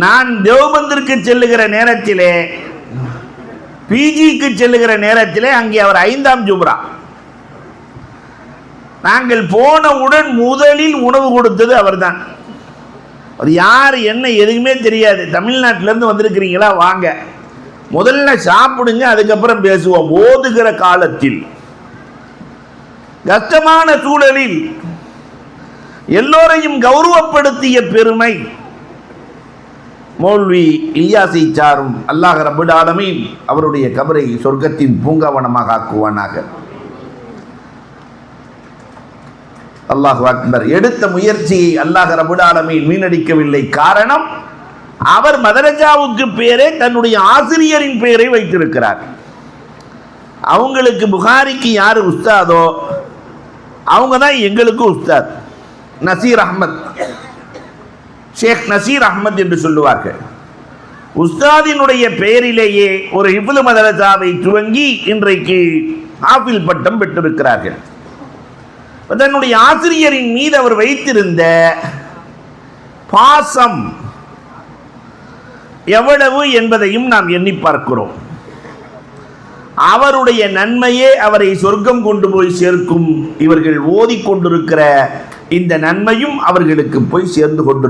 நான் தேவபந்திற்கு செல்லுகிற நேரத்திலே, பிஜிக்கு செல்லுகிற நேரத்திலே அங்கே அவர் 5ஆம் ஜும்ரா. நாங்கள் போனவுடன் முதலில் உணவு கொடுத்தது அவர்தான். அது யார் என்ன எதுவுமே தெரியாது. தமிழ்நாட்டிலேருந்து வந்திருக்கிறீங்களா, வாங்க முதல்ல சாப்பிடுங்க, அதுக்கப்புறம் பேசுவோம். ஓதுகிற காலத்தில் கஷ்டமான சூழலில் எல்லோரையும் கௌரவப்படுத்திய பெருமை மௌல்வி இலியாஸை சாரும். அல்லாஹ் ரப்பல் ஆலமீன் அவருடைய கபரை சொர்க்கத்தின் பூங்காவனமாக ஆக்குவானாக. அல்லாஹ் அக்பர். எடுத்த முயற்சியை அல்லாஹ் ரப்பல் ஆலமீன் வீணடிக்கவில்லை. காரணம், அவர் மதரஜாவுக்கு பேரே தன்னுடைய ஆசிரியரின் பெயரை வைத்திருக்கிறார். அவங்களுக்கு புகாரிக்கு யார் உஸ்தாதோ அவங்க தான் எங்களுக்கு உஸ்தாத். நசீர் அஹ்மத், ஷேக் நசீர் அஹ்மத் என்று சொல்லுவார்கள். உஸ்தாதினுடைய பெயரிலேயே ஒரு ஹிஃப்ல் மதரசாவை துவங்கி இன்றைக்கு ஹாஃபில் பட்டம் பெற்றிருக்கிறார்கள். தன்னுடைய ஆசிரியரின் மீது அவர் வைத்திருந்த பாசம் எவ்வளவு என்பதையும் நாம் எண்ணி பார்க்கிறோம். அவருடைய நன்மையே அவரை சொர்க்கம் கொண்டு போய் சேர்க்கும். இவர்கள் ஓதிக்கொண்டிருக்கிற இந்த நன்மையும் அவர்களுக்கு போய் சேர்ந்து கொண்டு